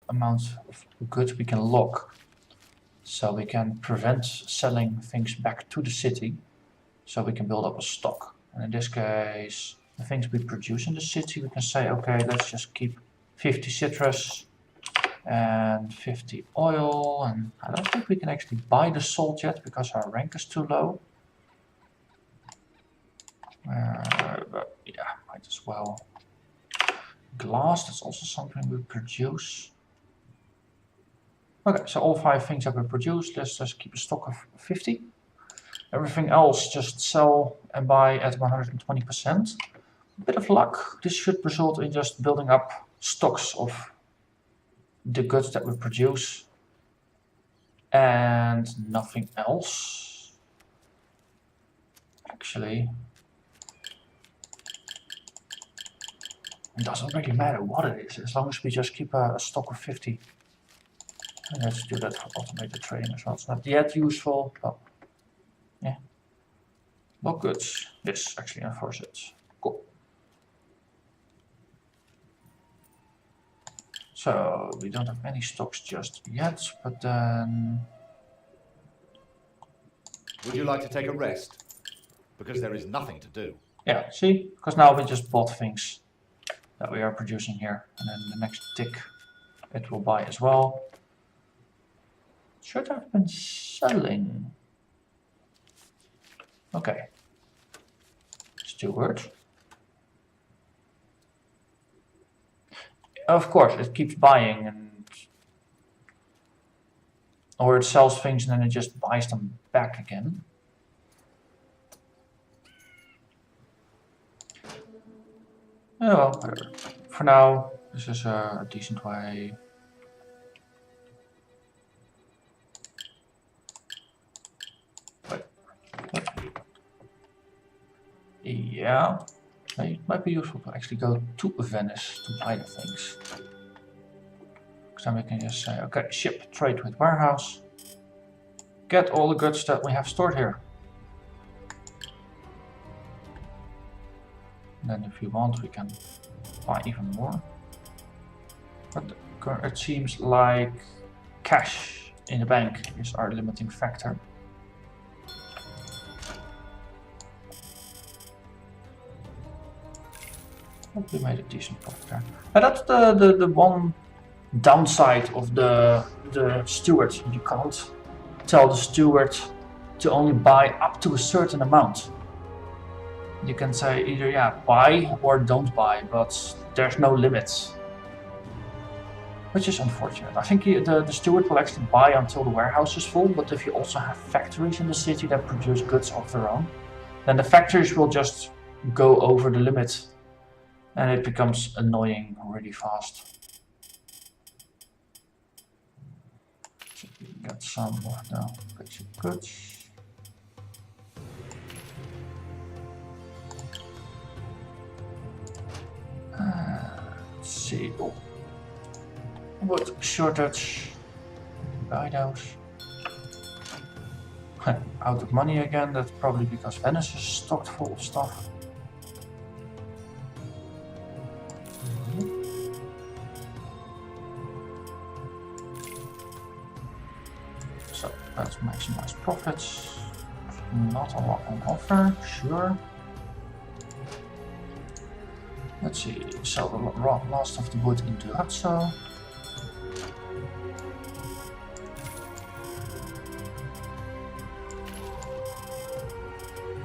amount of goods we can lock. So we can prevent selling things back to the city, so we can build up a stock. And in this case, the things we produce in the city, we can say, okay, let's just keep 50 citrus and 50 oil. And I don't think we can actually buy the salt yet because our rank is too low. But yeah, might as well. Glass, that's also something we produce. Okay, so all 5 things have been produced. Let's just keep a stock of 50. Everything else just sell and buy at 120%. A bit of luck. This should result in just building up stocks of the goods that we produce. And nothing else. Actually, it doesn't really matter what it is, as long as we just keep a stock of 50. And let's do that for automated trading as well. It's not yet useful, but yeah. Lock goods. Yes, actually enforce it. Cool. So we don't have any stocks just yet, but then... Would you like to take a rest? Because there is nothing to do. Yeah, see? Because now we just bought things that we are producing here. And then the next tick it will buy as well. Should have been selling. Okay. Steward. Of course, it keeps buying, and or it sells things and then it just buys them back again. Oh well, whatever. For now, this is a decent way. Yeah, it might be useful to actually go to Venice to buy the things. Because then we can just say, okay, ship, trade with warehouse. Get all the goods that we have stored here. And then if we want, we can buy even more. But it seems like cash in the bank is our limiting factor. We made a decent profit there. And that's the one downside of the steward. You can't tell the steward to only buy up to a certain amount. You can say either yeah, buy or don't buy, but there's no limits. Which is unfortunate. I think the steward will actually buy until the warehouse is full, but if you also have factories in the city that produce goods of their own, then the factories will just go over the limit. And it becomes annoying really fast. So we get some of the basic goods. Let's see. Oh. Wood shortage. Buy those. Out of money again. That's probably because Venice is stocked full of stuff. Let's maximize profits. Not a lot on offer, sure. Let's see, sell the last of the wood into Hutso.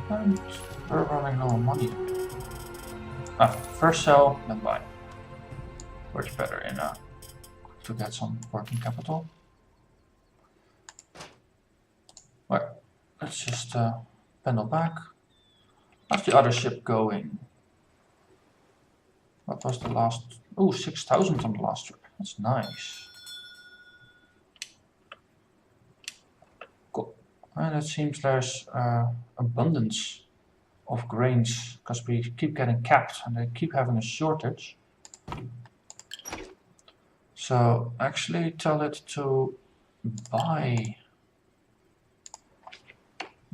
And we're running low on money. First sell, then buy. Works better in to get some working capital. Well, let's just pendle back. How's the other ship going? What was the last? Oh, 6,000 on the last trip. That's nice. Cool. And it seems there's abundance of grains because we keep getting capped and they keep having a shortage. So actually tell it to buy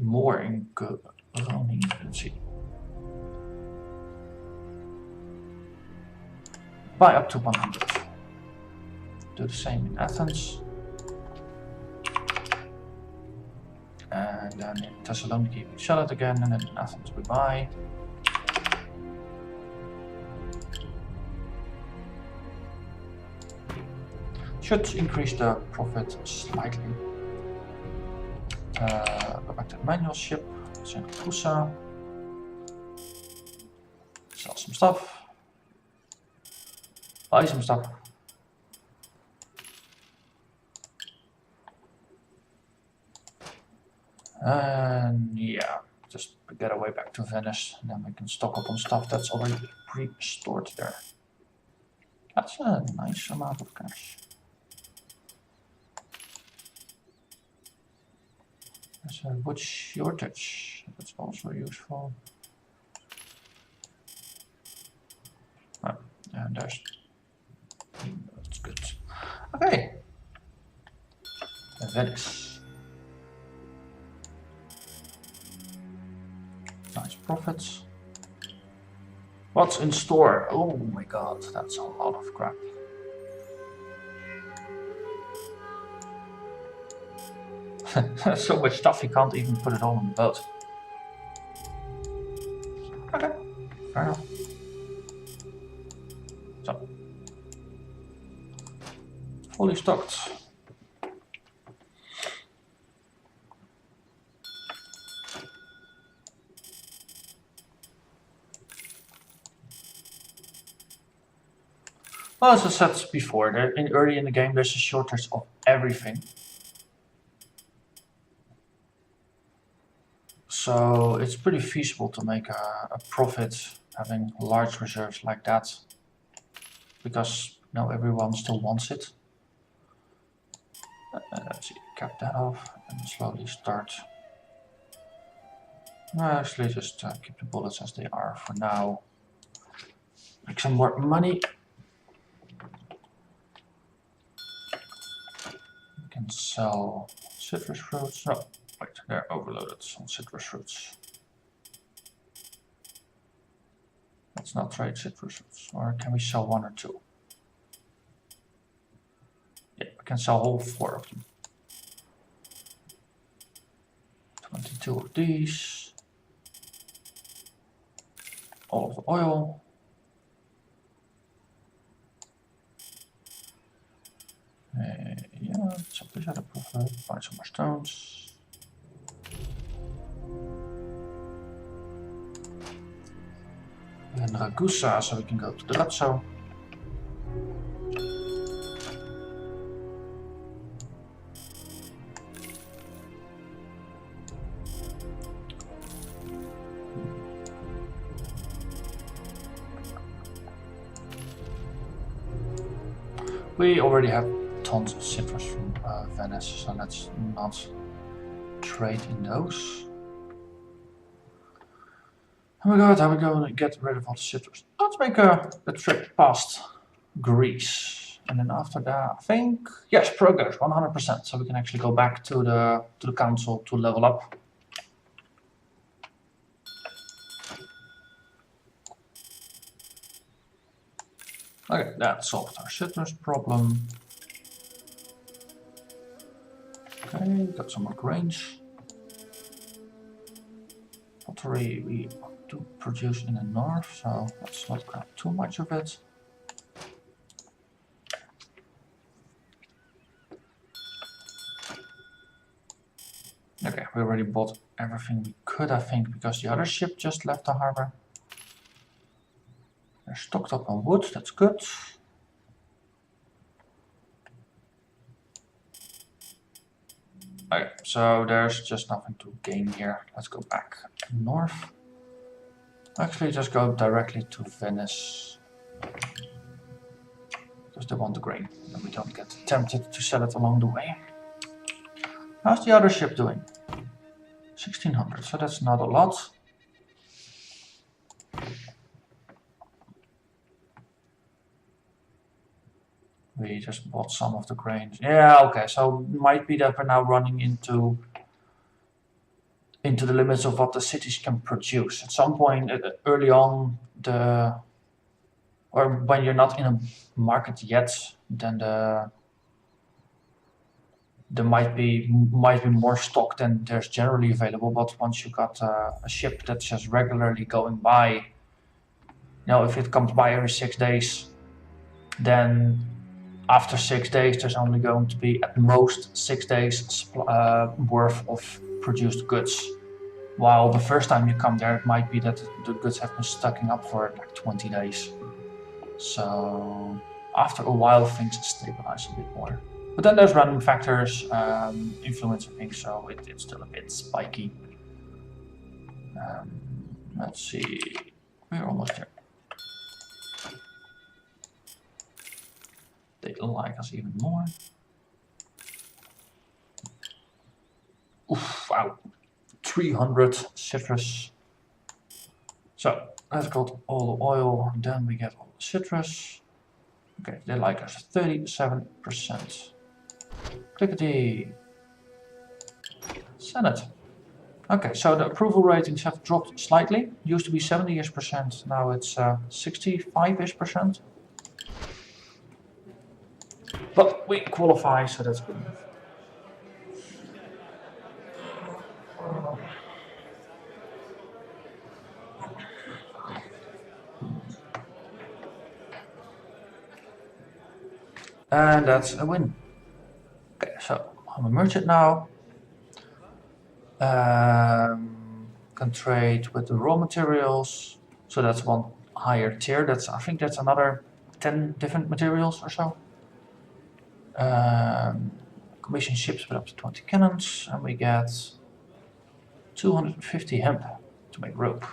more in good. Let's see. Buy up to 100. Do the same in Athens. And then in Thessaloniki we sell it again, and then in Athens we buy. Should increase the profit slightly. Go back to the manual ship. Send Kusa. Sell some stuff. Buy some stuff. And yeah, just get away back to Venice, and then we can stock up on stuff that's already pre-stored there. That's a nice amount of cash. There's a wood shortage. That's also useful. Oh, and that's good. Okay. Venice. Nice profits. What's in store? Oh my god, that's a lot of crap. So much stuff you can't even put it all on the boat. Okay, fair enough. So, fully stocked. Well, as I said before, early in the game there's a shortage of everything. So it's pretty feasible to make a profit having large reserves like that, because everyone still wants it. Let's see, cap that off and slowly start. No, actually just keep the bullets as they are for now. Make some more money. We can sell citrus fruits. No, wait, they're overloaded on citrus fruits. Let's not trade citrus fruits. Or can we sell 1 or 2? Yeah, we can sell all 4 of them. 22 of these. All of the oil. Yeah, so we had a profit. Buy some more stones. And Ragusa, so we can go to the Lazzo. We already have tons of citrus from Venice, so let's not trade in those. Oh my god, how are we going to get rid of all the citrus? Let's make a trip past Greece. And then after that, I think, yes, progress, 100%. So we can actually go back to the council to level up. Okay, that solved our citrus problem. Okay, got some more grains. Pottery we do produce in the north, so let's not grab too much of it. Okay, we already bought everything we could, I think, because the other ship just left the harbor. They're stocked up on wood, that's good. Okay, so there's just nothing to gain here. Let's go back north. Actually, just go directly to Venice. Because they want the grain, and we don't get tempted to sell it along the way. How's the other ship doing? 1600, so that's not a lot. We just bought some of the grains. Yeah, okay, so it might be that we're now running into the limits of what the cities can produce. At some point early on, or when you're not in a market yet, then the there might be more stock than there's generally available. But once you got a ship that's just regularly going by, you know, if it comes by every 6 days, then after 6 days there's only going to be at most 6 days worth of produced goods. While the first time you come there, it might be that the goods have been stacking up for like 20 days. So after a while, things stabilize a bit more. But then there's random factors influencing things, so it's still a bit spiky. Let's see, we're almost there. They like us even more. Oof, wow. 300 citrus. So let's got all the oil, then we get all the citrus. Okay, they like us 37%. Clickety. Senate. Okay, so the approval ratings have dropped slightly. Used to be 70-ish%, now it's 65-ish%. But we qualify, so that's good enough. And that's a win. Okay, so I'm a merchant now. Can trade with the raw materials. So that's one higher tier. I think that's another 10 different materials or so. Commission ships with up to 20 cannons, and we get 250 hemp to make rope.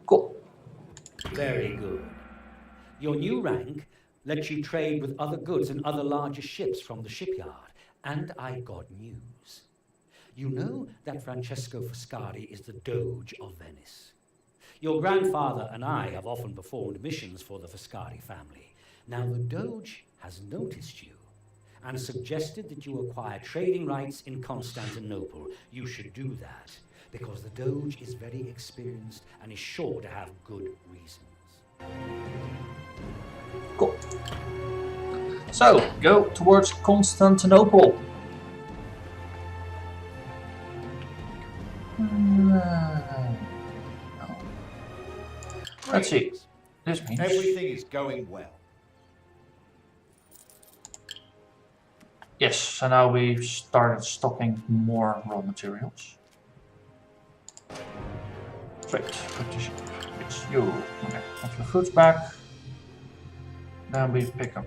Cool. Very good. Your new rank lets you trade with other goods and other larger ships from the shipyard. And I got news. You know that Francesco Foscari is the Doge of Venice. Your grandfather and I have often performed missions for the Foscari family. Now the Doge has noticed you and suggested that you acquire trading rights in Constantinople. You should do that, because the Doge is very experienced and is sure to have good reasons. Cool. So, go towards Constantinople. Let's see. This means Everything is going well. yes, so now we've started stocking more raw materials. Great, Patrician. It's you. Okay, have your fruits back. Then we pick up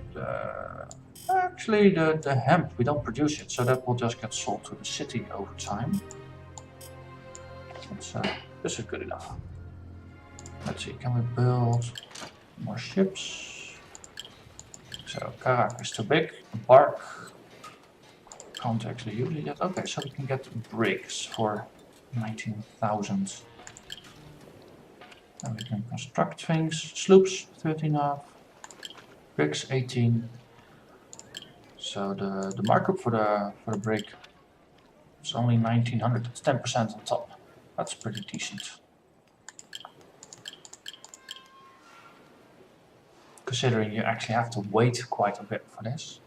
actually the hemp. We don't produce it, so that will just get sold to the city over time. This is good enough. Let's see, can we build more ships? So Karak is too big. Bark can't actually use it yet. Okay, so we can get bricks for 19,000. And we can construct things. Sloops 13.5. Bricks 18. So the markup for the brick is only 1900. It's 10% on top. That's pretty decent. Considering you actually have to wait quite a bit for this.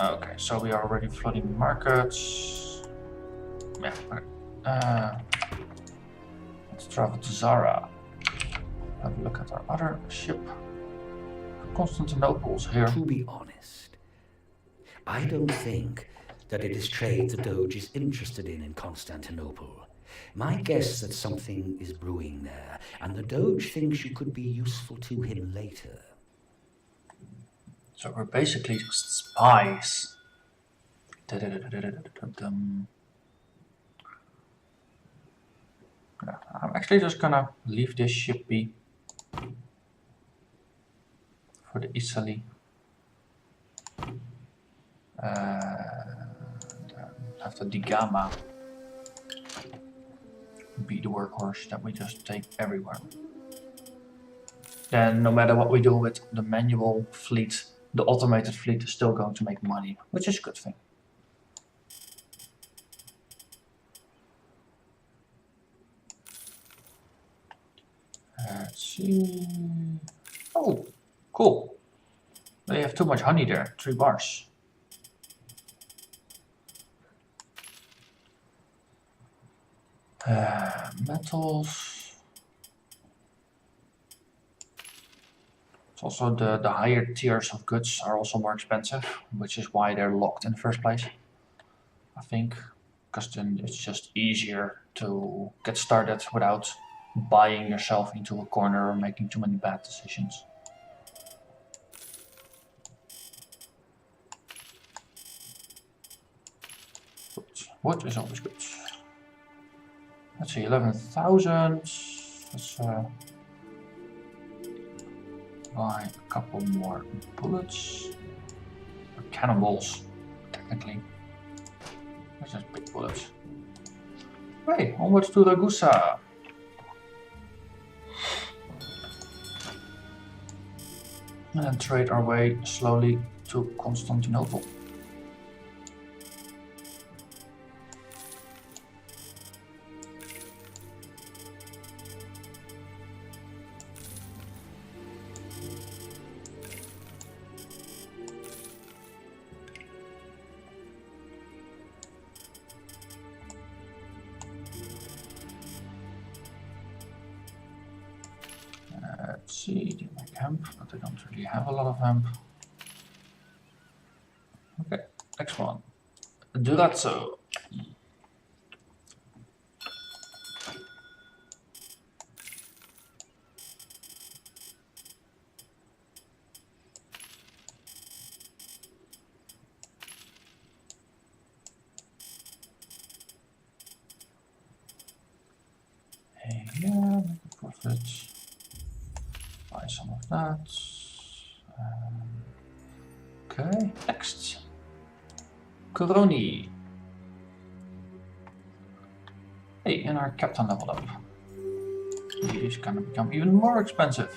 Okay, so we are already flooding markets. Yeah, let's travel to Zara. Have a look at our other ship. Constantinople's here. To be honest, I don't think that it is trade the Doge is interested in Constantinople. My guess that something is brewing there, and the Doge thinks you could be useful to him later. So we're basically just spies. I'm actually just gonna leave this ship be for the Italy. Have the Digama be the workhorse that we just take everywhere. Then no matter what we do with the manual fleet, the automated fleet is still going to make money, which is a good thing. Let's see. Oh, cool. They have too much honey there. 3 bars. Metals. It's also the higher tiers of goods are also more expensive, which is why they're locked in the first place. I think, because then it's just easier to get started without buying yourself into a corner or making too many bad decisions. Wood is always good. Let's see, 11,000. Let's buy a couple more bullets. Or cannonballs, technically. That's just big bullets. Hey, onwards to Ragusa. And then trade our way slowly to Constantinople. Let's see, they make hemp, but they don't really have a lot of hemp. Okay, next one. Durazzo. Hey, yeah, make a profit. Buy some of that. Okay, next. Coroni. Hey, and our captain leveled up. These gonna become even more expensive.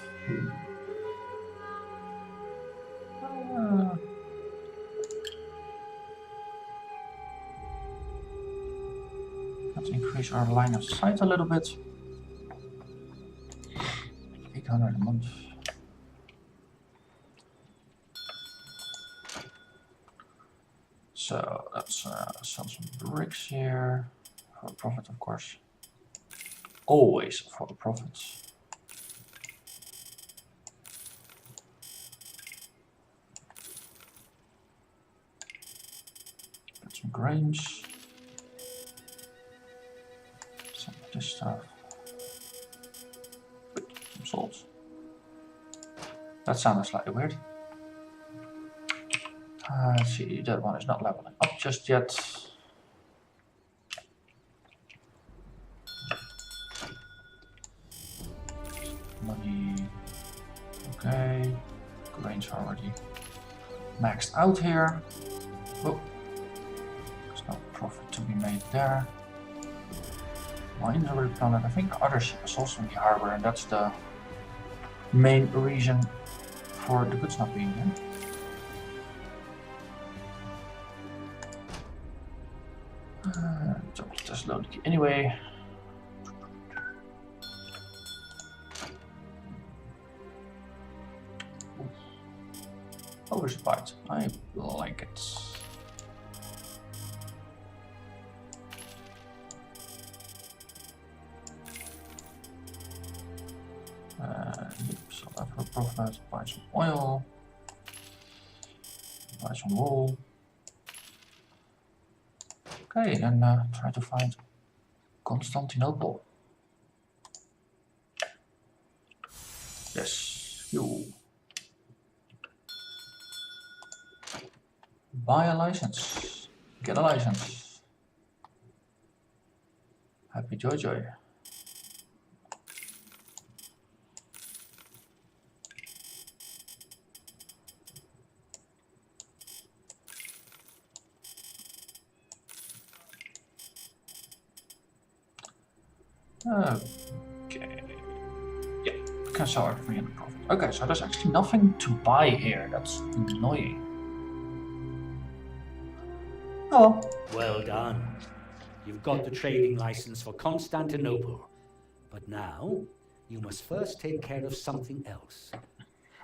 Let's increase our line of sight a little bit. 800 a month. So let's sell some bricks here for a profit, of course. Always for a profit. Get some grains. Some of this stuff. Wait, some salt. That sounded slightly weird. Let's see, that one is not leveling up just yet. Money. Okay. Grains are already maxed out here. Oh, there's no profit to be made there. Mines are replanted. I think other ship is also in the harbor, and that's the main reason for the goods not being here. Don't just load it anyway. Oversupplied. I like it. So that for profit. Buy some oil. Buy some wool. Okay, then try to find Constantinople. Yes, you. Buy a license. Get a license. Happy joy joy. Okay. Yeah, I can sell everything in the profit. Okay, so there's actually nothing to buy here. That's annoying. Oh. Well done. You've got the trading license for Constantinople. But now, you must first take care of something else.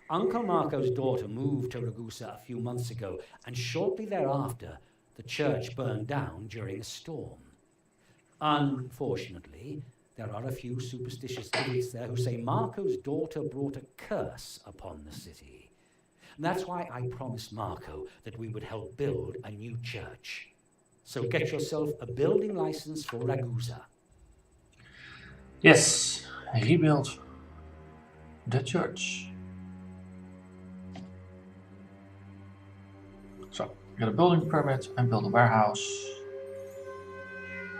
Uncle Marco's daughter moved to Ragusa a few months ago, and shortly thereafter, the church burned down during a storm. Unfortunately, there are a few superstitious idiots there who say Marco's daughter brought a curse upon the city. That's why I promised Marco that we would help build a new church. So get yourself a building license for Ragusa. Yes, rebuild the church. So, get a building permit and build a warehouse.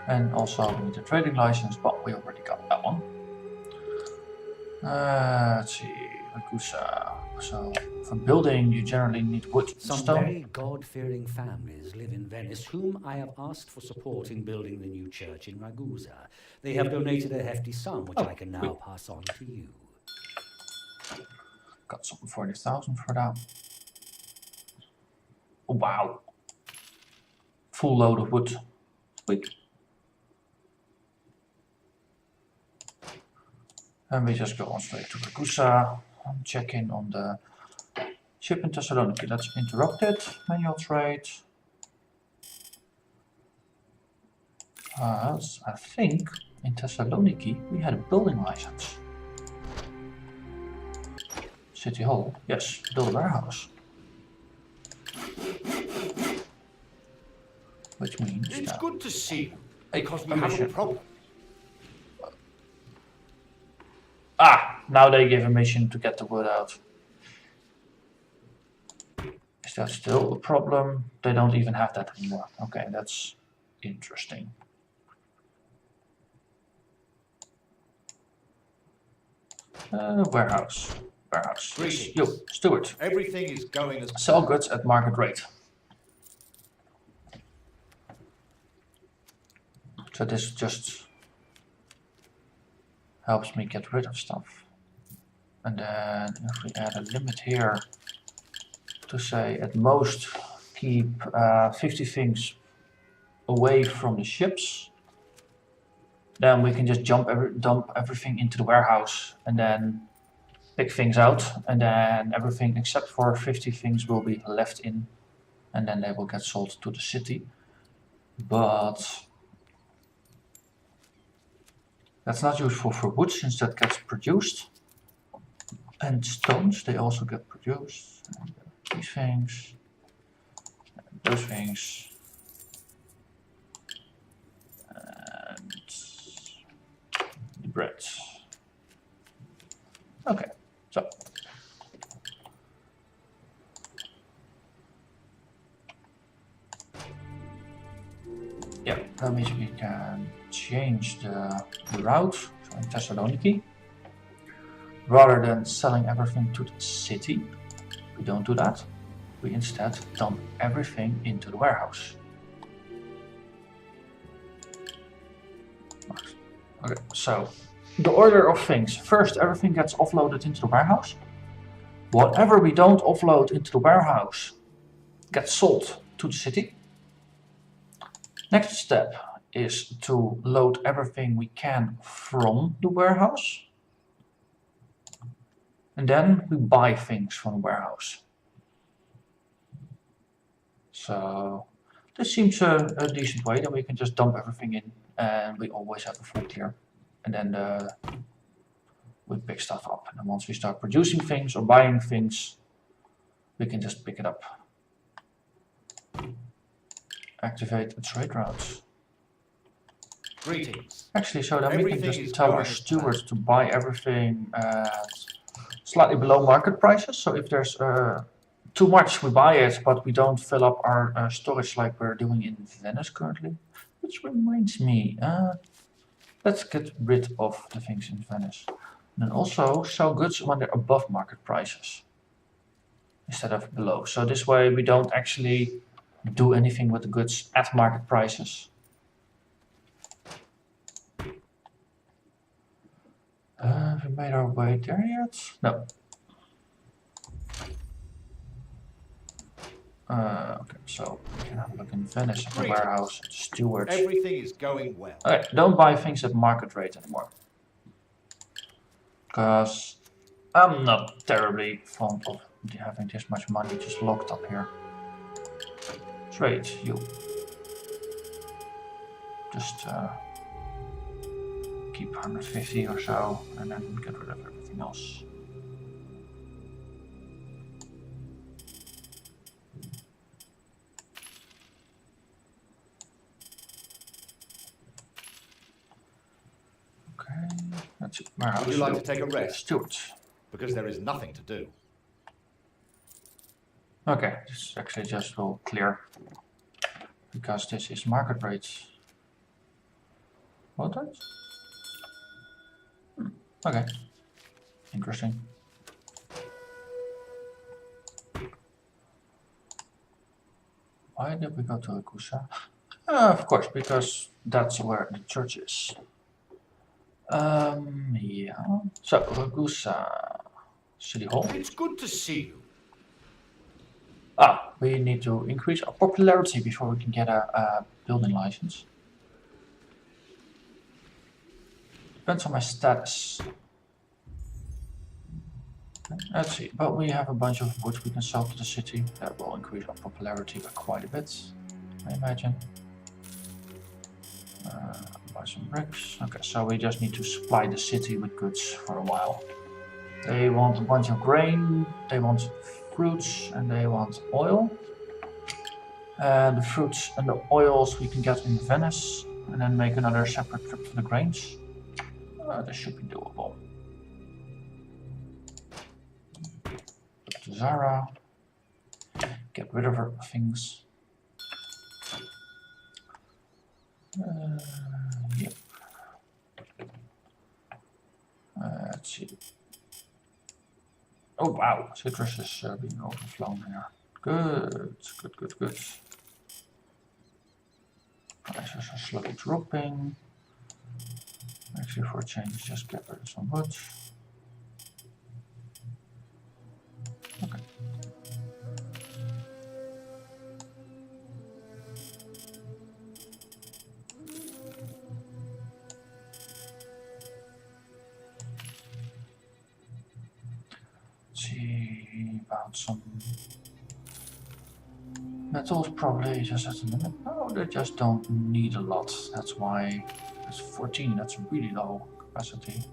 And also we need a trading license, but we already got that one. Let's see, Ragusa. So, for building you generally need wood and Some stone. very God-fearing families live in Venice, whom I have asked for support in building the new church in Ragusa. They have donated a hefty sum, which I can now pass on to you. Got some 40,000 for that. Oh, wow. Full load of wood. Sweet. And we just go on straight to Ragusa. Check in on the ship in Thessaloniki. Let's interrupt it. Manual trade. I think in Thessaloniki we had a building license. City Hall. Yes, build a warehouse. Which means It's that good to see you, Hey, because we have a permission. problem. Ah, now they give a mission to get the wood out. Is that still a problem? They don't even have that anymore. Okay, that's interesting. Warehouse. Warehouse. Yes. Yo, steward. Everything is going as Sell goods at market rate. So this just helps me get rid of stuff. And then if we add a limit here to say at most keep 50 things away from the ships, then we can just dump everything into the warehouse and then pick things out, and then everything except for 50 things will be left in, and then they will get sold to the city. But that's not useful for wood since that gets produced. And stones, they also get produced. And these things, and those things. And the bread. Okay, so. Yeah, that means we can change the route, so in Thessaloniki. Rather than selling everything to the city, we don't do that. We instead dump everything into the warehouse. Okay, so the order of things. First, everything gets offloaded into the warehouse. Whatever we don't offload into the warehouse gets sold to the city. Next step is to load everything we can from the warehouse. And then we buy things from the warehouse. So this seems a decent way. Then we can just dump everything in and we always have a full clear. And then we pick stuff up. And then once we start producing things or buying things, we can just pick it up. Activate the trade routes. Greetings. Actually, so then we can Everything is just tell going our as stewards to buy everything at slightly below market prices. So if there's too much, we buy it, but we don't fill up our storage like we're doing in Venice currently. Which reminds me, let's get rid of the things in Venice. And then also sell goods when they're above market prices instead of below. So this way we don't actually do anything with the goods at market prices. Have we made our way there yet? No. Okay, so we can have a look in Venice at the warehouse, at the stewards. Everything is going well. Okay, don't buy things at market rate anymore. because I'm not terribly fond of having this much money just locked up here. Trade you. Just keep 150 or so, and then get rid of everything else. Okay, that's it. Would you like to take a rest? Steward. Because there is nothing to do. Okay, this actually just will clear. Because this is market rates. What rates? Okay. Interesting. Why did we go to Ragusa? Of course, because that's where the church is. Yeah. So, Ragusa City Hall. It's good to see you. Ah, we need to increase our popularity before we can get a building license. Depends on my status. Let's see, but we have a bunch of wood we can sell to the city. That will increase our popularity by quite a bit, I imagine. Buy some bricks. Okay, so we just need to supply the city with goods for a while. They want a bunch of grain, they want fruits, and they want oil. The fruits and the oils we can get in Venice, and then make another separate trip for the grains. This should be doable. Up to Zara. Get rid of her things. Yep. Let's see. Oh wow, citrus is being overflown here. Good, good, good, good. Prices are slowly dropping. Actually, for a change, just get rid of some wood. Okay. See about some metals, probably just at the minute. No, they just don't need a lot. That's why it's 14. That's really low capacity.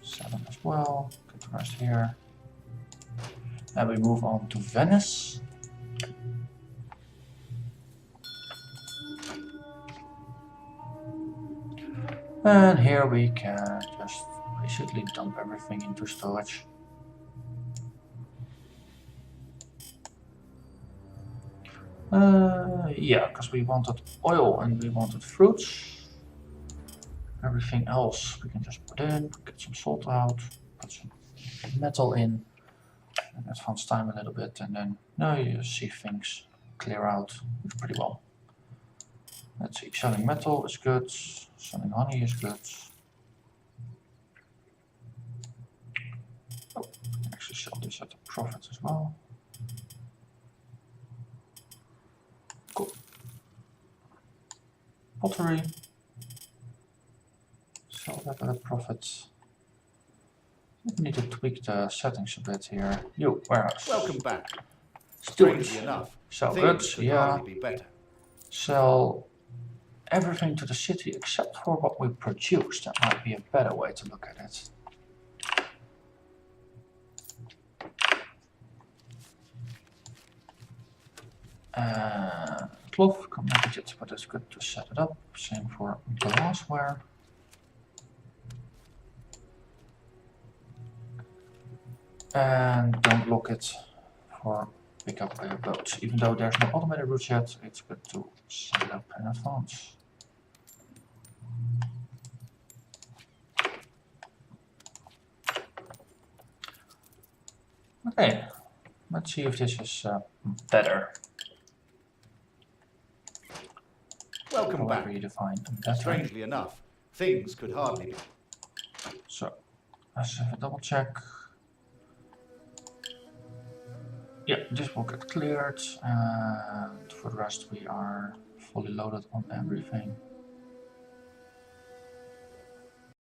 7 as well. Get the rest here. And we move on to Venice. And here we can just basically dump everything into storage. Yeah, because we wanted oil and we wanted fruits. Everything else we can just put in, get some salt out, put some metal in, and advance time a little bit, and then now you see things clear out pretty well. Let's see, selling metal is good, selling honey is good. Oh, I can actually sell this at a profit as well. Cool. Pottery. Sell that at a profit. We need to tweak the settings a bit here. Yo, warehouse. Welcome back. Strangely enough, sell things goods, could yeah. hardly be better. Sell everything to the city except for what we produce. That might be a better way to look at it. Cloth, can manage it, but it's good to set it up. Same for glassware. And don't lock it for pick up by your boats. Even though there's no automated routes yet, it's good to set it up in advance. Okay, let's see if this is better. Welcome back. However you define better. Strangely enough, things could hardly be. So, let's have a double check. Yeah, this will get cleared, and for the rest we are fully loaded on everything.